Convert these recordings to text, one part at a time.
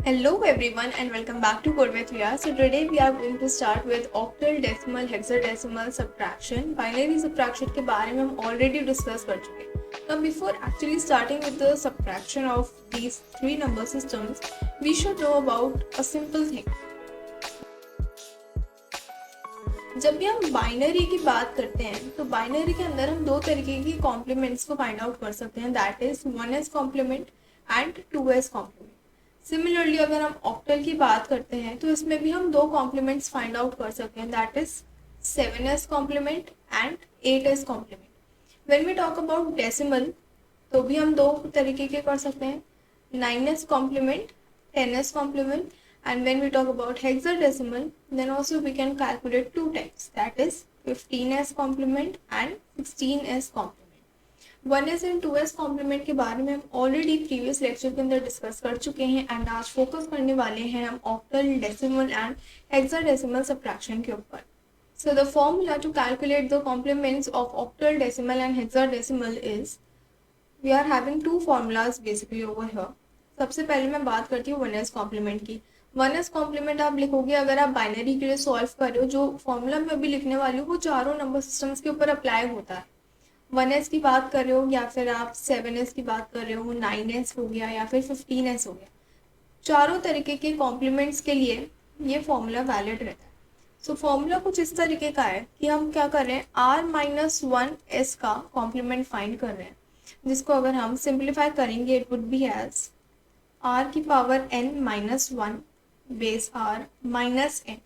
Hello everyone and welcome back to Code with Ria. So today we are going to start with octal, decimal, hexadecimal subtraction. Binary subtraction के बारे में हम already discuss कर चुके हैं. Now before actually starting with the subtraction of these three number systems, we should know about a simple thing. जब भी हम बाइनरी की बात करते हैं तो बाइनरी के अंदर हम दो तरीके की कॉम्प्लीमेंट्स को फाइंड आउट कर सकते हैं, that is 1s complement and 2s complement. Similarly अगर हम ऑक्टल की बात करते हैं तो इसमें भी हम दो कॉम्प्लीमेंट्स फाइंड आउट कर सकते हैं, that is 7s complement and 8s complement. When we talk about decimal तो भी हम दो तरीके के कर सकते हैं, 9s complement, 10s complement. And when we talk about hexadecimal, then also we can calculate two types, that is 15s complement and 16s complement. 1s and 2s complement के बारे में हम ऑलरेडी प्रीवियस लेक्चर के अंदर discuss कर चुके हैं and आज फोकस करने वाले हैं हम octal, decimal and hexadecimal subtraction के ऊपर. So the formula to calculate the complements of octal, decimal and hexadecimal is, we are having two formulas basically over here. सबसे पहले मैं बात करती हूँ 1s कॉम्प्लीमेंट की. 1s कॉम्प्लीमेंट आप लिखोगे अगर आप बाइनरी के लिए सॉल्व कर रहे हो, जो फॉर्मूला मैं अभी लिखने वाली हूँ वो चारों नंबर सिस्टम्स के ऊपर अप्लाई होता है. 1s की बात कर रहे हो या फिर आप 7s की बात कर रहे हो, 9s हो गया या फिर 15s हो गया, चारों तरीके के कॉम्प्लीमेंट्स के लिए ये फॉर्मूला वैलिड रहता है. सो फॉर्मूला कुछ इस तरीके का है कि हम क्या कर रहे हैं, r-1s का कॉम्प्लीमेंट फाइंड कर रहे हैं, जिसको अगर हम सिंप्लीफाई करेंगे it would be as r की power n-1 base r minus n.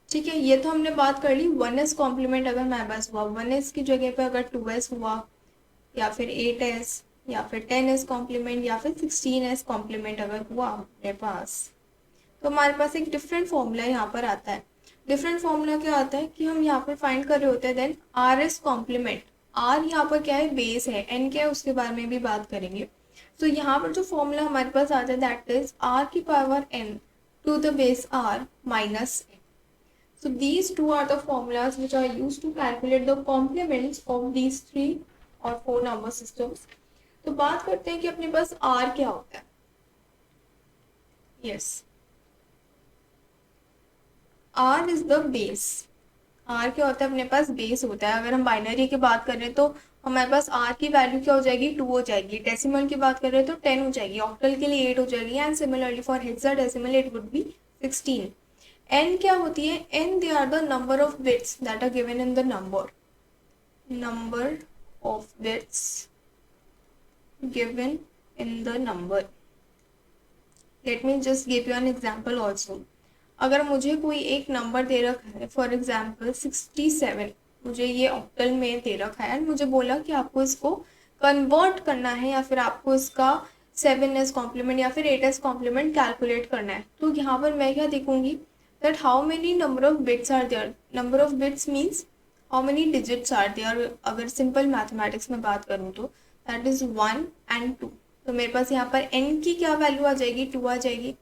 ठीक है, ये तो हमने बात कर ली 1s कॉम्प्लीमेंट अगर मेरे पास हुआ, 1s की जगह पे अगर 2s हुआ या फिर 8s या फिर 10s कॉम्प्लीमेंट या फिर 16s कॉम्प्लीमेंट अगर हुआ मेरे पास, तो हमारे पास एक डिफरेंट फॉर्मूला यहाँ पर आता है. डिफरेंट फॉर्मूला क्या आता है कि हम यहाँ पर फाइंड कर रहे होते हैं देन rs कॉम्प्लीमेंट. r यहाँ पर क्या है, बेस है, n क्या है उसके बारे में भी बात करेंगे. तो यहाँ पर जो फॉर्मूला हमारे पास आता है दैट इज r की power n to the base r minus n. So these two are the formulas which are used to calculate the complements of these three or four number systems. तो बात करते हैं कि अपने पास r क्या होता है. Yes, r is the base. r क्या होता है, अपने पास बेस होता है. अगर हम बाइनरी की बात कर रहे हैं तो हमारे पास r की वैल्यू क्या हो जाएगी, 2 हो जाएगी. डेसिमल की बात कर रहे हैं तो 10 हो जाएगी. ऑक्टल के लिए 8 हो जाएगी and similarly for hexadecimal it would be 16. n क्या होती है, n they are the number of bits that are given in the number of bits given in the number. Let me just give you an example also. अगर मुझे कोई एक number दे रखा है, for example 67, मुझे ये ऑक्टल में दे रखा है एंड मुझे बोला कि आपको इसको कन्वर्ट करना है या फिर आपको इसका 7s कॉम्प्लीमेंट या फिर 8s कॉम्प्लीमेंट कैलकुलेट करना है. तो यहाँ पर मैं क्या देखूंगी, that how many number of bits are there. Number of bits means how many digits are there. अगर सिंपल मैथमेटिक्स में बात करूँ तो दैट इज 1 and 2. तो मेरे पास यहाँ पर n की क्या वैल्यू आ जाएगी, 2 आ जाएगी.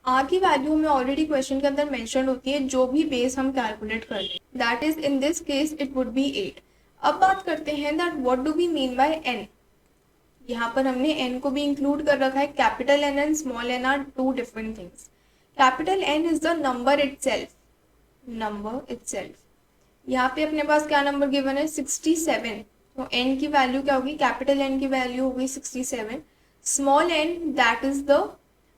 r की वैल्यू हमें ऑलरेडी क्वेश्चन के अंदर मेंशन होती है, जो भी बेस हम कैलकुलेट कर लें, that is in this case it would be 8. अब बात करते हैं that what do we mean by n. यहाँ पर हमने n को भी इंक्लूड कर रखा है. Capital n and small n are two different things. Capital n is the number itself. यहाँ पे अपने पास क्या नंबर गिवन है, 67. तो n की वैल्यू क्या होगी, कैपिटल n की वैल्यू होगी 67. Small n that is the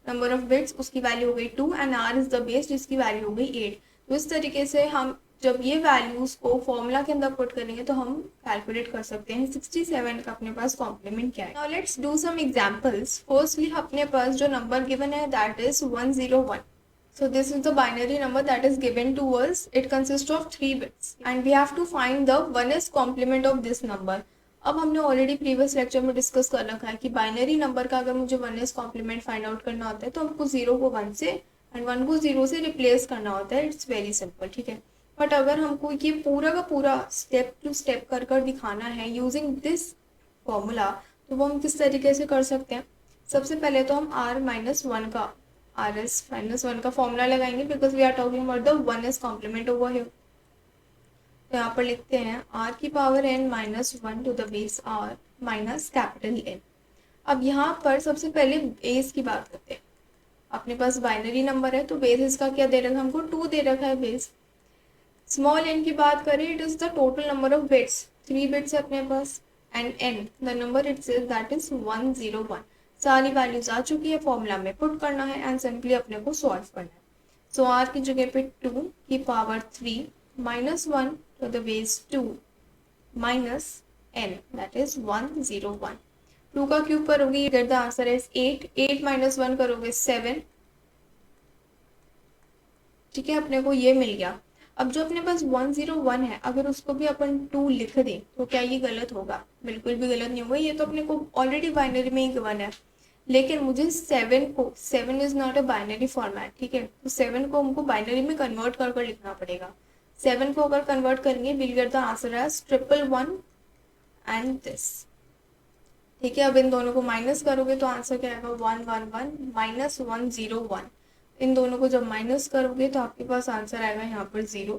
number of bits, उसकी वैल्यू हो गई 2 and r is the base जिसकी वैल्यू हो गई 8. तो इस तरीके से हम जब ये वैल्यूज को फॉर्मूला के अंदर पुट करेंगे तो हम कैलकुलेट कर सकते हैं 67 का अपने पास कॉम्प्लीमेंट क्या है. Now let's do some examples. Firstly अपने पास जो नंबर गिवन है that is 101. So this is the binary number that is given to us. It consists of 3 bits and we have to find the 1s complement of this number. अब हमने already previous lecture में discuss कर रखा है कि binary number का अगर मुझे 1s कॉम्प्लीमेंट फाइंड आउट करना होता है तो हमको 0 को 1 से एंड 1 को 0 से रिप्लेस करना होता है. इट्स वेरी सिंपल, ठीक है. बट अगर हमको ये पूरा का पूरा स्टेप टू स्टेप कर कर दिखाना है यूजिंग दिस फॉर्मूला, तो वो हम किस तरीके से कर सकते हैं. सबसे पहले तो हम r-1 का rs-1 का फॉर्मूला लगाएंगे because we are talking about the 1s complement over here. तो यहाँ पर लिखते हैं r की power n-1 to the base r minus capital N. अब यहाँ पर सबसे पहले बेस की बात करते हैं. अपने पास बाइनरी नंबर है तो बेस इसका क्या दे रखा है हमको, 2 दे रखा है बेस। स्मॉल एन की बात करें, it is the total number of bits, 3 bits है अपने पास, and N the number it says that is 101। सारी वैल्यूज आ चुकी है, फॉर्मूला में पुट करना है एंड सिंपली अपने को सॉल्व करना है। सो आर की जगह पे 2 की power 3 minus 1 to the base 2 minus n that is 101। 2 का क्यूब करोगे get the answer is 8, 8 minus 1 करोगे 7। ठीक है, अपने को ये मिल गया। अब जो अपने पास 101 है, अगर उसको भी अपन 2 लिख दें तो क्या ये गलत होगा? बिल्कुल भी गलत नहीं होगा, ये तो अपने को ऑलरेडी बाइनरी में ही गिवन है। लेकिन मुझे 7 को, 7 is not a binary format, ठीक है, तो 7 को हमको बाइनरी में कन्वर्ट कर लिखना पड़ेगा। 7 को अगर कन्वर्ट करेंगे will get the answer as 111 and this. ठीक है, अब इन दोनों को माइनस करोगे तो आंसर क्या आएगा, 111 माइनस 101। इन दोनों को जब माइनस करोगे तो आपके पास आंसर आएगा यहाँ पर 0,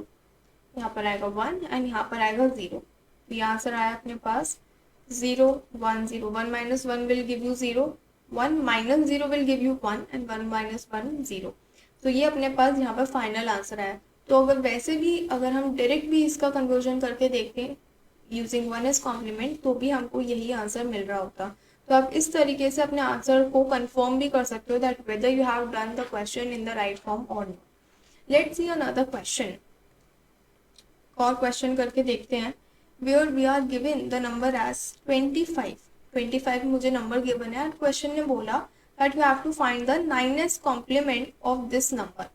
यहाँ पर आएगा 1 एंड यहाँ पर आएगा 0। तो ये आंसर आया अपने पास 0 1 0। 1 minus 1 will give you 0, 1 minus 0 will give you 1 and 1 minus 1 0। तो ये अपने पास यहाँ पर फाइनल आंसर आया। तो अगर वैसे भी अगर हम डायरेक्ट भी इसका कन्वर्जन करके देखें यूजिंग 1s कॉम्प्लीमेंट तो भी हमको यही आंसर मिल रहा होता। तो आप इस तरीके से अपने आंसर को कंफर्म भी कर सकते हो that whether you have done the question in the right form और not. Let's see another question. और क्वेश्चन करके देखते हैं। Where we are given the number as 25। 25 मुझे नंबर गिवन है एंड क्वेश्चन ने बोला that you have to find the 9s complement of this number.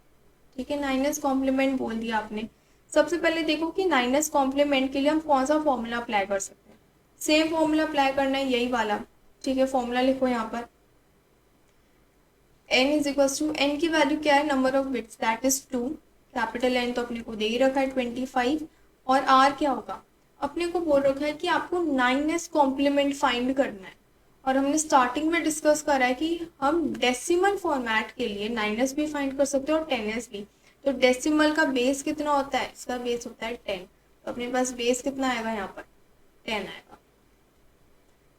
ठीक है, 9s कॉम्प्लीमेंट बोल दिया आपने। सबसे पहले देखो कि 9s कॉम्प्लीमेंट के लिए हम कौन सा फॉर्मूला अप्लाई कर सकते हैं। सेम फॉर्मूला अप्लाई करना है, यही वाला। ठीक है, फॉर्मूला लिखो यहाँ पर। n is equal to, n की वैल्यू क्या है, number of bits that is 2। Capital N तो अपने को दे ही रखा है 25। और r क्या होगा, अपने को बोल रखा है कि आपको 9s कॉम्प्लीमेंट फाइंड करना है। और हमने स्टार्टिंग में डिस्कस करा है कि हम डेसिमल फॉर्मेट के लिए 9s भी फाइंड कर सकते हैं और 10s भी। तो डेसिमल का बेस कितना होता है, इसका बेस होता है 10। तो अपने पास बेस कितना आएगा, यहाँ पर 10 आएगा।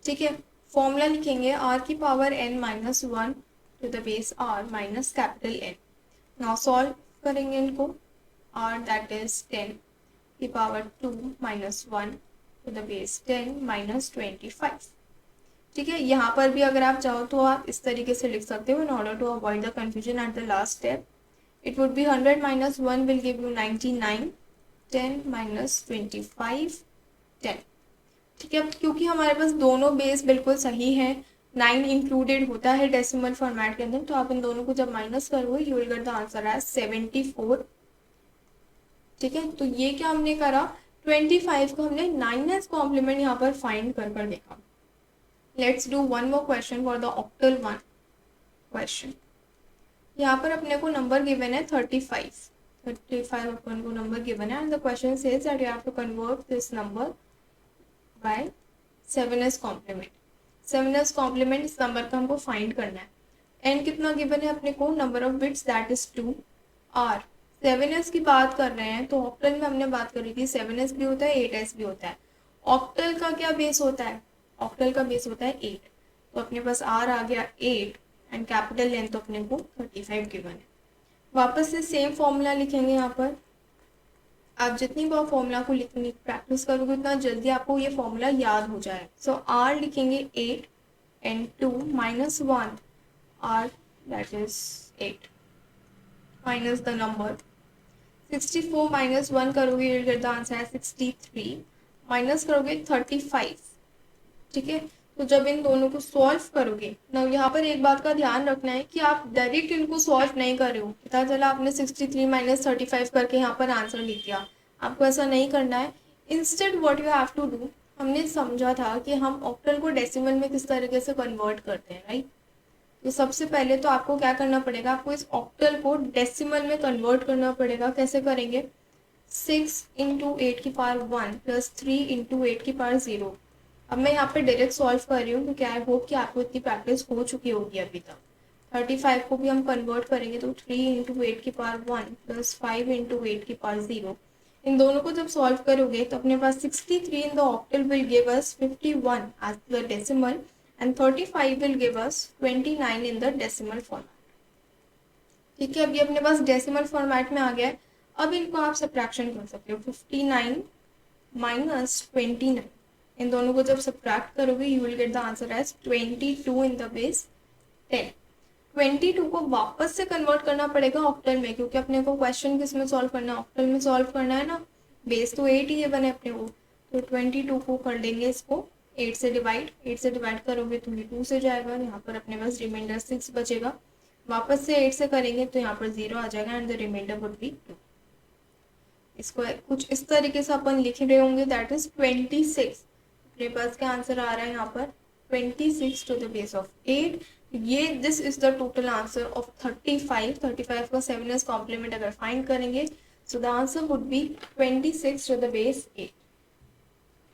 ठीक है, फॉर्मूला लिखेंगे r की power n minus 1 to the base r minus capital N। Now solve करेंगे इनको। r दैट इज 10 की power 2 minus 1 to the base 10 minus 25। ठीक है, यहाँ पर भी अगर आप चाहो तो आप इस तरीके से लिख सकते हो in order to avoid the confusion at the last step. It would be 100 minus 1 will give you 99, 10 minus 25, 10। ठीक है, क्योंकि हमारे पास दोनों बेस बिल्कुल सही है, 9 इंक्लूडेड होता है डेसिमल फॉर्मेट के अंदर, तो आप इन दोनों को जब माइनस करोगे you will get the answer as 74। ठीक है, तो ये क्या हमने करा, 25 को हमने 9s कॉम्प्लीमेंट यहाँ पर फाइंड कर देखा। Let's do one more question for the octal one question. यहाँ पर अपने को नंबर गिवन है 35 अपन को नंबर गिवन है and the question says that you have to convert this number by 7s complement. 7s complement इस नंबर का हमको फाइंड करना है। n कितना गिवन है अपने को, number of bits that is 2। r 7s की बात कर रहे हैं तो ऑक्टल में हमने बात करी थी 7s भी होता है 8s भी होता है। ऑक्टल का क्या बेस होता है, ऑक्टल का बेस होता है 8। तो अपने पास r आ गया 8 एंड कैपिटल लेंथ तो अपने को 35 गिवन है। वापस से सेम फॉर्मूला लिखेंगे यहाँ पर। आप जितनी बार फॉर्मूला को लिखने की प्रैक्टिस करोगे उतना जल्दी आपको ये फॉर्मूला याद हो जाए। सो r लिखेंगे 8 and 2 minus 1 r that is 8 minus the number 64 minus 1 करोगे you will get the answer है 63 माइनस करोगे 35। ठीक है, तो जब इन दोनों को सॉल्व करोगे ना, यहाँ पर एक बात का ध्यान रखना है कि आप डायरेक्ट इनको सॉल्व नहीं कर रहे हो। पता चला आपने 63 माइनस 35 करके यहाँ पर आंसर लिख दिया, आपको ऐसा नहीं करना है। Instead what you have to do, हमने समझा था कि हम ऑक्टल को डेसिमल में किस तरीके से कन्वर्ट करते हैं, राइट। तो सबसे पहले तो आपको क्या करना पड़ेगा, आपको इस ऑक्टल को डेसिमल में कन्वर्ट करना पड़ेगा। कैसे करेंगे, 6 इंटू 8 की पावर 1 प्लस 3 इंटू 8 की पावर 0। अब मैं यहाँ पे डायरेक्ट सॉल्व कर रही हूँ क्योंकि आई होप कि आपको इतनी प्रैक्टिस हो चुकी होगी अभी तक। 35 को भी हम कन्वर्ट करेंगे तो 3 इंटू 8 की पावर 1 प्लस 5 इंटू 8 की पावर 0। इन दोनों को जब सॉल्व करोगे तो अपने पास 63 in the octal will give us 51 as the decimal and 35 will give us 29 in the decimal format. ठीक है, अभी अपने पास डेसिमल फॉर्मेट में आ गया है। अब इनको आप सब्ट्रैक्शन कर सकते हो, 59 माइनस 29, इन दोनों को जब सब्ट्रैक्ट करोगे you will get the answer as 22 in the base 10। 22 को वापस से कन्वर्ट करना पड़ेगा ऑक्टल में, क्योंकि अपने को क्वेश्चन किस में सॉल्व करना है, ऑक्टल में सॉल्व करना है ना, बेस तो 8 ही है बने अपने को। तो 22 को कर देंगे इसको 8 से डिवाइड, 8 से डिवाइड करोगे तो ये 2 से जाएगा, यहाँ पर अपने पास रिमाइंडर 6 बचेगा, वापस से 8 से करेंगे तो यहाँ पर 0 आ जाएगा and the reminder would be 2। इसको कुछ इस तरीके से अपन लिख रहे होंगे, दैट इज 26। अपने पास क्या आंसर आ रहा है यहाँ पर 26 टू द बेस ऑफ 8। ये this is the total answer of 35। 35 का 7s कॉम्प्लीमेंट अगर फाइंड करेंगे so the answer would be 26 to the base 8।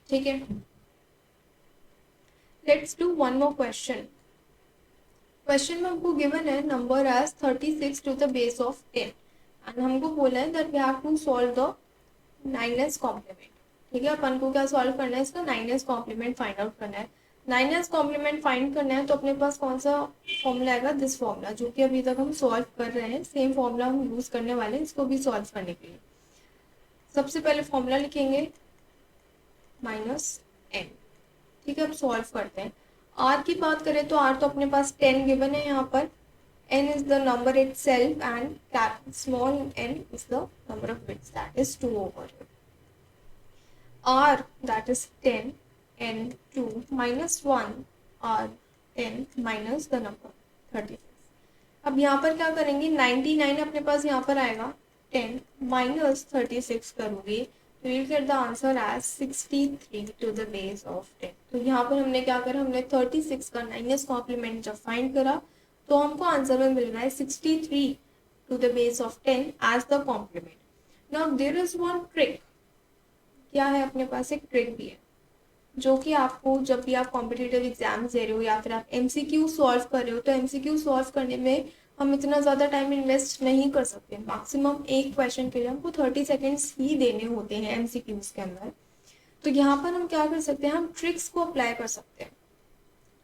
ठीक है, let's do one more question. Question में हमको गिवन है number as 36 to the base of 10 and हमको बोला है that we have to solve the 9s complement. ठीक है, अपन को क्या सॉल्व करना है, इसका 9s कॉम्प्लीमेंट फाइंड आउट करना है। 9s कॉम्प्लीमेंट फाइंड करना है तो अपने पास कौन सा फॉर्मूला आएगा, दिस फॉर्मूला, जो कि अभी तक हम सॉल्व कर रहे हैं, सेम फॉर्मूला हम यूज करने वाले हैं इसको भी सॉल्व करने के लिए। सबसे पहले फॉर्मूला लिखेंगे -n। ठीक है, अब सॉल्व करते हैं। r की बात करें तो r तो अपने पास 10 गिवन है यहाँ पर, n is the number itself and small n is the number of bits, that is 2 over here. r that is 10 n 2 minus 1 r 10 minus the number 36। अब यहाँ पर क्या करेंगे, 99 अपने पास यहाँ पर आएगा, 10 minus 36 करोगे तो you'll get the answer as 63 to the base of 10। तो यहाँ पर हमने क्या करा, हमने 36 का 9s कॉम्प्लीमेंट जब फाइंड करा तो हमको आंसर में मिल रहा है 63 to the base of 10 as the complement. Now there is one trick. क्या है, अपने पास एक ट्रिक भी है जो कि आपको जब भी आप कॉम्पिटिटिव एग्जाम्स दे रहे हो या फिर आप एमसीक्यू सॉल्व कर रहे हो, तो एमसीक्यू सॉल्व करने में हम इतना ज़्यादा टाइम इन्वेस्ट नहीं कर सकते। मैक्सिमम एक क्वेश्चन के लिए हमको 30 सेकेंड्स ही देने होते हैं एमसीक्यूज के अंदर। तो यहाँ पर हम क्या कर सकते हैं, हम ट्रिक्स को अप्लाई कर सकते हैं।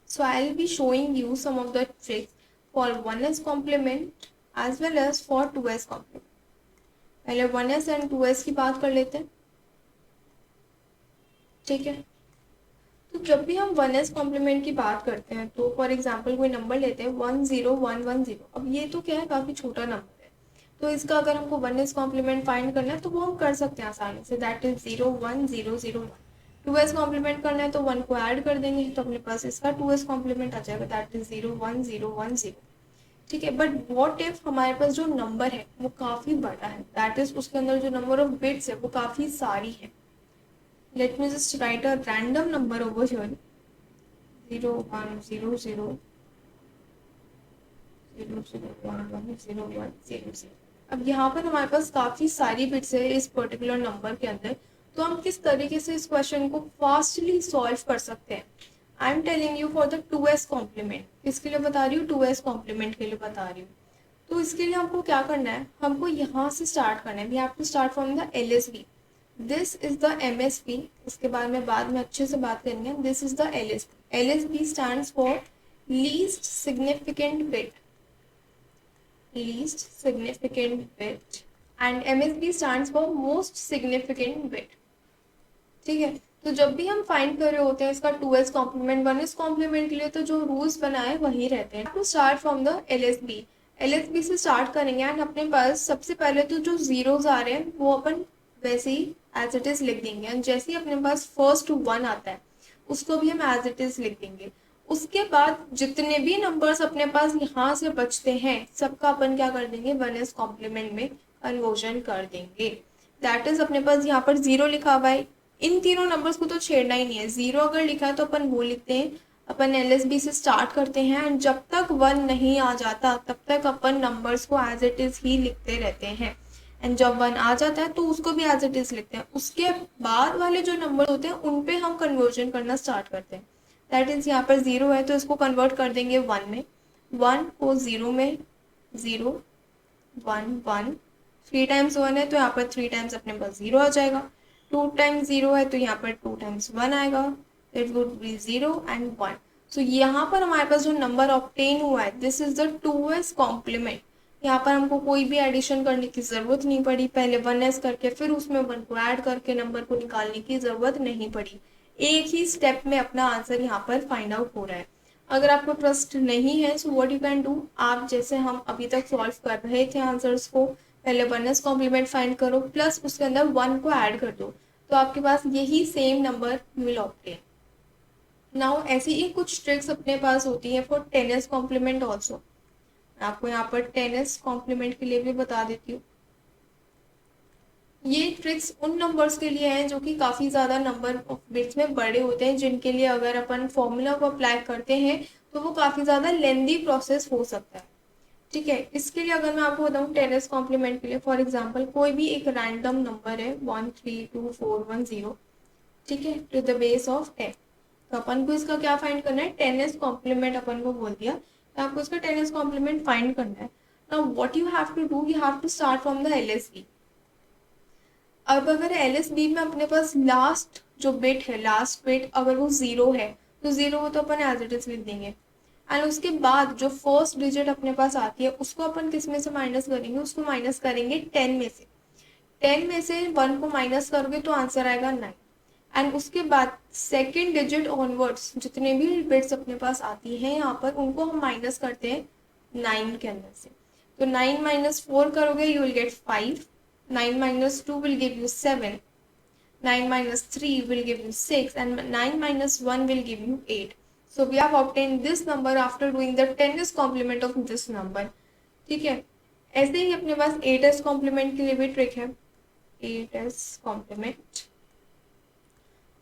So I will be showing you some of the tricks for 1s complement as well as for 2s complement। पहले 1s and 2s की बात कर लेते हैं। ठीक है, तो जब भी हम 1s कॉम्प्लीमेंट की बात करते हैं तो फॉर एग्जांपल कोई नंबर लेते हैं 10110। अब ये तो क्या है, काफी छोटा नंबर है, तो इसका अगर हमको 1s कॉम्प्लीमेंट फाइंड करना है तो वो हम कर सकते हैं आसानी से, दैट इज 01001। 2s कॉम्प्लीमेंट करना है तो 1 को ऐड कर देंगे तो अपने पास इसका 2s कॉम्प्लीमेंट आ जाएगा, दैट इज 01010। ठीक है, बट व्हाट इफ हमारे पास जो नंबर है वो काफी बड़ा है, दैट इज उसके अंदर जो नंबर ऑफ बिट्स है वो काफी सारी है। Late me just right a random number over here, 010000110100। अब यहाँ पर हमारे पास काफी सारी बिट्स है इस पर्टिकुलर नंबर के अंदर, तो हम किस तरीके से इस क्वेश्चन को फास्टली सॉल्व कर सकते हैं। I am telling you for the 2s complement. किसके लिए बता रही हूँ, 2s कॉम्प्लीमेंट के लिए बता रही हूँ। तो इसके लिए हमको क्या करना है, हमको यहाँ से स्टार्ट करना है, we have to start from the LSB। This is the MSB, इसके बाद में अच्छे से बात करेंगे। This is the LSB। LSB stands for least significant bit, least significant bit, and MSB stands for most significant bit. ठीक है, तो जब भी हम फाइंड कर रहे होते हैं इसका 2s कॉम्प्लीमेंट 1s कॉम्प्लीमेंट के लिए, तो जो रूल्स बनाए वही रहते हैं। To start from the LSB से स्टार्ट करेंगे एंड अपने पास सबसे पहले तो जो जीरोस आ रहे हैं वो अपन वैसे ही एज इट इज लिख देंगे, एंड जैसे ही अपने पास फर्स्ट 1 आता है उसको भी हम एज इट इज लिख देंगे। उसके बाद जितने भी नंबर्स अपने पास यहाँ से बचते हैं सबका अपन क्या कर देंगे, 1s कॉम्प्लीमेंट में कन्वर्जन कर देंगे। दैट इज अपने पास यहाँ पर 0 लिखा हुआ है, इन तीनों नंबर्स को तो छेड़ना ही नहीं है। 0 अगर लिखा है तो अपन वो लिखते हैं, अपन LSB से स्टार्ट करते हैं एंड जब तक 1 नहीं आ जाता तब तक अपन नंबर्स को एज इट इज ही लिखते रहते हैं, एंड जब 1 आ जाता है तो उसको भी एज इट इज लिखते हैं। उसके बाद वाले जो नंबर होते हैं उन पे हम कन्वर्जन करना स्टार्ट करते हैं। दैट इज यहाँ पर 0 है तो इसको कन्वर्ट कर देंगे 1 में, 1 को 0 में, 0 1 1, 3 टाइम्स 1 है तो यहाँ पर 3 टाइम्स अपने पास 0 आ जाएगा। 2 टाइम्स 0 है तो यहाँ पर 2 टाइम्स 1 आएगा, इट वुड बी 0 एंड 1। सो यहाँ पर हमारे पास जो नंबर ऑब्टेन हुआ है this is the 2s complement. यहाँ पर हमको कोई भी एडिशन करने की ज़रूरत नहीं पड़ी, पहले 1s करके फिर उसमें 1 को ऐड करके नंबर को निकालने की ज़रूरत नहीं पड़ी। एक ही स्टेप में अपना आंसर यहाँ पर फाइंड आउट हो रहा है। अगर आपको ट्रस्ट नहीं है so what you can do, आप जैसे हम अभी तक सॉल्व कर रहे थे आंसर्स को, पहले 1s कॉम्प्लीमेंट फाइंड करो प्लस उसके अंदर 1 को ऐड कर दो, तो आपके पास यही same number will obtain. Now ऐसी ही कुछ ट्रिक्स अपने पास होती है फॉर 10s कॉम्प्लीमेंट ऑल्सो। आपको यहाँ पर 10s कॉम्प्लीमेंट के लिए भी बता देती हूँ। ये ट्रिक्स उन नंबर्स के लिए हैं जो कि काफ़ी ज़्यादा नंबर ऑफ बिट्स में बड़े होते हैं, जिनके लिए अगर अपन फॉर्मूला को अप्लाई करते हैं तो वो काफ़ी ज़्यादा लेंदी प्रोसेस हो सकता है। ठीक है, इसके लिए अगर मैं आपको बताऊँ 10s कॉम्प्लीमेंट के लिए, फॉर एग्जांपल कोई भी एक रैंडम नंबर है 132410, ठीक है, टू द बेस ऑफ 10, तो अपन को इसका क्या फाइंड करना है, 10s कॉम्प्लीमेंट अपन को बोल दिया, तो आपको इसका 10s कॉम्प्लीमेंट फाइंड करना है। Now what you have to do, you have to start from the LSB। अब अगर LSB में अपने पास लास्ट जो बिट है, लास्ट बिट अगर वो 0 है तो 0 हो तो अपन एज इट इज लिख देंगे, एंड उसके बाद जो फर्स्ट डिजिट अपने पास आती है उसको अपन किस में से माइनस करेंगे, उसको माइनस करेंगे 10 में से। 10 में से 1 को माइनस करोगे तो आंसर आएगा 9, एंड उसके बाद सेकेंड डिजिट ऑनवर्ड्स जितने भी बिट्स अपने पास आती हैं यहाँ पर उनको हम माइनस करते हैं 9 के अंदर से। तो 9 माइनस 4 करोगे you will gate 5, 9 minus 2 will give you 7, 9 minus 3 will give you 6, and 9 minus 1 will give you 8. So we have obtained this number after doing the 10s complement of this number. ठीक है, ऐसे ही अपने पास 8s complement के लिए भी trick है। 8s complement,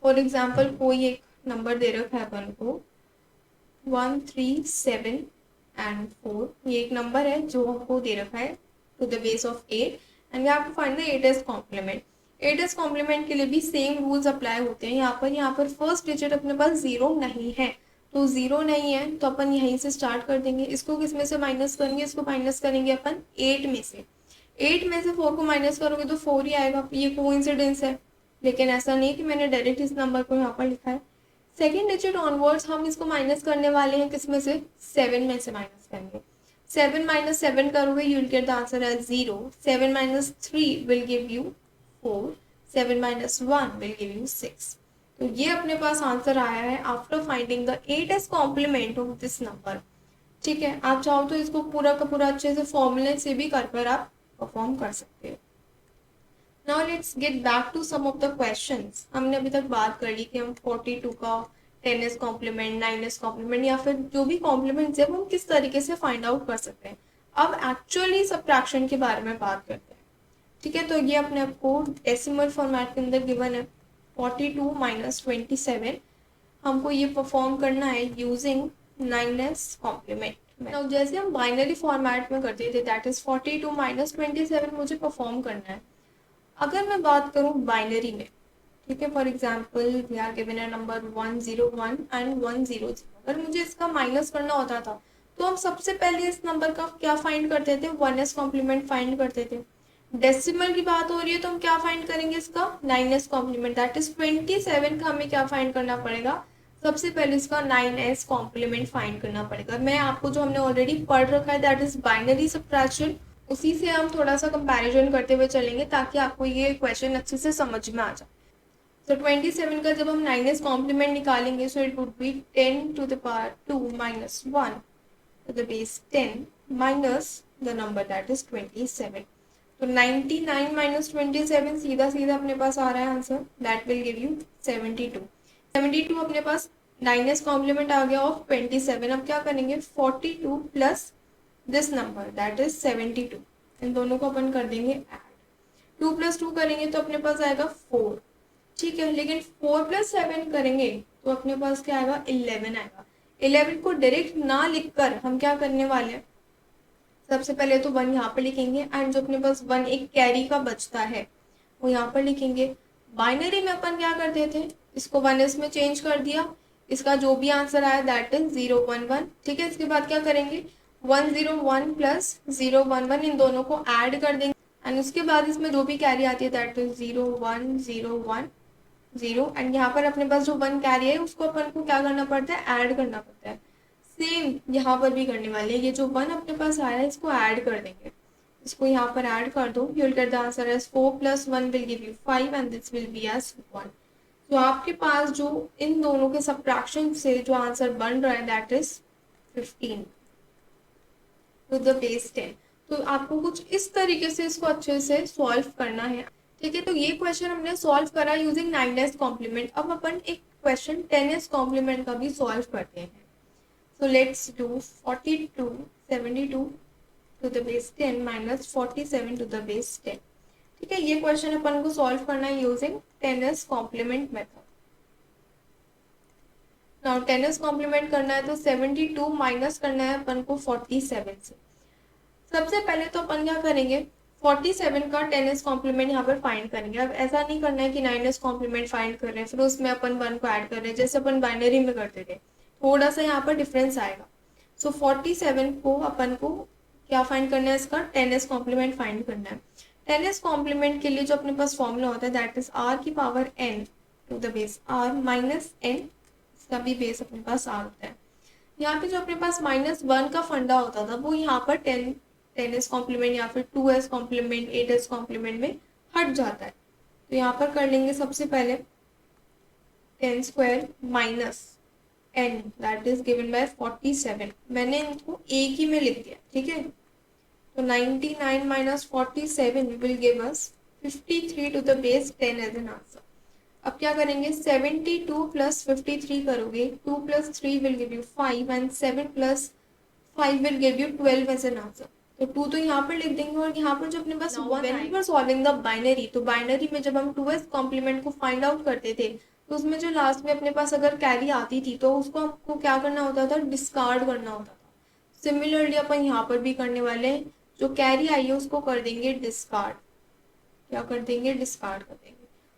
for example कोई एक नंबर दे रखा है अपन को 1 3 7 एंड 4, ये एक नंबर है जो हमको दे रखा है to the base of 8, and we have to find the 8s complement. 8s complement के लिए भी सेम रूल्स अप्लाई होते हैं। यहाँ पर फर्स्ट डिजिट अपने पास 0 नहीं है, तो 0 नहीं है तो अपन यहीं से स्टार्ट कर देंगे। इसको किस में से माइनस करेंगे, इसको माइनस करेंगे अपन 8 में से। 8 में से 4 को माइनस करोगे तो 4 ही आएगा। ये कोइंसिडेंस है, लेकिन ऐसा नहीं कि मैंने डायरेक्ट इस नंबर को यहाँ पर लिखा है। सेकेंड डिजिट ऑनवर्ड्स हम इसको माइनस करने वाले हैं, किस में से, 7 में से माइनस करेंगे। 7 minus 7 करोगे you will get the answer as 0. 7 minus 3 will give you 4. 7 minus 1 will give you 6. तो ये अपने पास आंसर आया है after finding the 8s complement of this number. ठीक है, आप चाहो तो इसको पूरा का पूरा अच्छे से फॉर्मूले से भी कर आप परफॉर्म कर सकते हो। Now let's get back to some of the questions. हमने अभी तक बात कर ली कि हम 42 का 10s कॉम्प्लीमेंट, 9s कॉम्प्लीमेंट या फिर जो भी कॉम्प्लीमेंट्स है वो हम किस तरीके से फाइंड आउट कर सकते हैं। अब एक्चुअली सब्ट्रैक्शन के बारे में बात करते हैं। ठीक है, तो ये अपने आपको डेसिमल फॉर्मेट के अंदर गिवन है 42 माइनस 27, हमको ये परफॉर्म करना है यूजिंग 9s कॉम्प्लीमेंट। जैसे हम बाइनरी फॉर्मेट में करते थे, दैट इज 42 माइनस 27 मुझे परफॉर्म करना है। अगर मैं बात करूँ बाइनरी में, ठीक है, for example we are given a number 101 and 100, अगर मुझे इसका माइनस करना होता था तो हम सबसे पहले इस नंबर का क्या फाइंड करते थे, 1s कॉम्प्लीमेंट फाइंड करते थे। डेसिमल की बात हो रही है तो हम क्या फाइंड करेंगे, इसका 9s कॉम्प्लीमेंट, दैट इज 27 का हमें क्या फाइंड करना पड़ेगा, सबसे पहले इसका 9s कॉम्प्लीमेंट फाइंड करना पड़ेगा। मैं आपको जो हमने ऑलरेडी पढ़ रखा है दैट इज बाइनरी सब्ट्रैक्शन, उसी से हम थोड़ा सा कंपैरिजन करते हुए चलेंगे ताकि आपको ये क्वेश्चन अच्छे से समझ में आ जाए। तो 27 का जब हम 9s कॉम्प्लीमेंट निकालेंगे so it would be 10 to the power 2 minus 1 to the base 10 minus the number that is 27। तो 99 माइनस 27 सीधा सीधा अपने पास आ रहा है answer, that will give you 72। 72 अपने पास 9s कॉम्प्लीमेंट आ गया ऑफ 27। अब क्या करेंगे, 42 plus this number that is 72, इन दोनों को अपन कर देंगे ऐड। 2 प्लस 2 करेंगे तो अपने पास आएगा 4, ठीक है, लेकिन 4 प्लस 7 करेंगे तो अपने पास क्या आएगा, 11 आएगा। 11 को डायरेक्ट ना लिखकर हम क्या करने वाले हैं, सबसे पहले तो 1 यहाँ पर लिखेंगे एंड जो अपने पास 1 एक कैरी का बचता है वो यहाँ पर लिखेंगे। बाइनरी में अपन क्या करते थे, इसको 1s में चेंज कर दिया, इसका जो भी आंसर आया दैट इज 011। ठीक है, इसके बाद क्या करेंगे, 101 प्लस 011 इन दोनों को ऐड कर देंगे एंड उसके बाद इसमें जो भी कैरी आती है दैट इज 0101 0, एंड यहाँ पर अपने पास जो 1 कैरी है उसको अपन को क्या करना पड़ता है, ऐड करना पड़ता है। सेम यहाँ पर भी करने वाले हैं। ये जो 1 अपने पास आया है इसको ऐड कर देंगे, इसको यहाँ पर ऐड कर दो। You will get the answer as 4 + 1 will give you 5 and this will be as 1। तो आपके पास जो इन दोनों के सबट्रैक्शन से जो आंसर बन रहा है that is 15 to the base 10। तो आपको कुछ इस तरीके से इसको अच्छे से सॉल्व करना है। ठीक है, तो ये क्वेश्चन हमने सॉल्व करा यूजिंग 9s कॉम्प्लीमेंट। अब अपन एक क्वेश्चन 10s कॉम्प्लीमेंट का भी सॉल्व करते हैं। So let's do 42 72 to the base 10 minus 47 to the base 10। ठीक है, ये क्वेश्चन अपन को सॉल्व करना है using 10s complement method. Now 10s complement करना है तो 72 माइनस करना है अपन को 47 से। सबसे पहले तो अपन क्या करेंगे, 47 का 10s कॉम्प्लीमेंट यहाँ पर फाइंड करेंगे। अब ऐसा नहीं करना है कि 9s कॉम्प्लीमेंट फाइंड कर रहे हैं फिर उसमें अपन 1 को ऐड कर रहे हैं जैसे अपन बाइनरी में करते थे, थोड़ा सा यहाँ पर डिफरेंस आएगा। सो 47 को अपन को क्या फाइंड करना है, इसका 10s कॉम्प्लीमेंट फाइंड करना है। 10s कॉम्प्लीमेंट के लिए जो अपने पास फॉर्मूला होता है दैट इज r की power n to the base r minus n, इसका भी बेस अपने पास r होता है। यहाँ पे जो अपने पास -1 का फंडा होता था वो यहाँ पर 10s कॉम्प्लीमेंट या फिर 2s कॉम्प्लीमेंट 8s कॉम्प्लीमेंट में हट जाता है। तो यहाँ पर कर लेंगे सबसे पहले 10² minus n that is given by 47। मैंने इनको एक ही में लिख दिया, ठीक है। तो 99 minus 47 will give us 53 to the base 10 as an answer. अब क्या करेंगे, 72 + 53 करोगे, 2 + 3 will give you 5 and 7 + 5 will give you 12 as an answer. तो 2 तो यहाँ पर लिख देंगे और यहाँ पर जो अपने पास when we were solving the binary, तो बाइनरी में जब हम 2s कॉम्प्लीमेंट को फाइंड आउट करते थे तो उसमें जो लास्ट में अपने पास अगर कैरी आती थी तो उसको हमको क्या करना होता था, डिस्कार्ड करना होता था। सिमिलरली अपन यहाँ पर भी करने वाले हैं, जो कैरी आई है उसको कर देंगे डिस्कार्ड। क्या कर देंगे, डिस्कार्ड कर देंगे।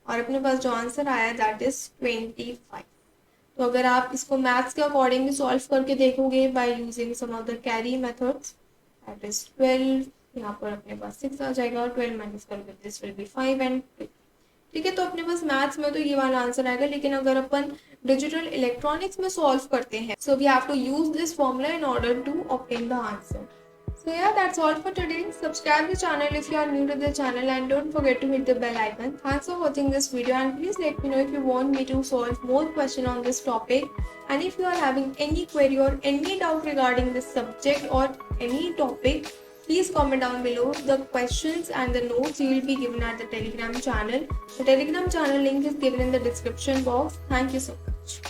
और अपने पास जो आंसर आया दैट इज 25। तो अगर आप इसको मैथ्स के अकॉर्डिंग सॉल्व करके देखोगे by using some of the carry methods that is 12, यहाँ पर अपने पास 6 आ जाएगा और 12 माइनस करोगे दिस विल बी 5 एंड 2। ठीक है, तो अपने पास मैथ्स में तो ये वाला आंसर आएगा, लेकिन अगर अपन डिजिटल इलेक्ट्रॉनिक्स में सॉल्व करते हैं so we have to use this formula in order to obtain the answer. So yeah, that's all for today. Subscribe the channel if you are new to the channel and don't forget to hit the bell icon. Thanks for watching this video and please let me know if you want me to solve more questions on this topic. And if you are having any query or any doubt regarding this subject or any topic, please comment down below. The questions and the notes you will be given at the Telegram channel. The Telegram channel link is given in the description box. Thank you so much.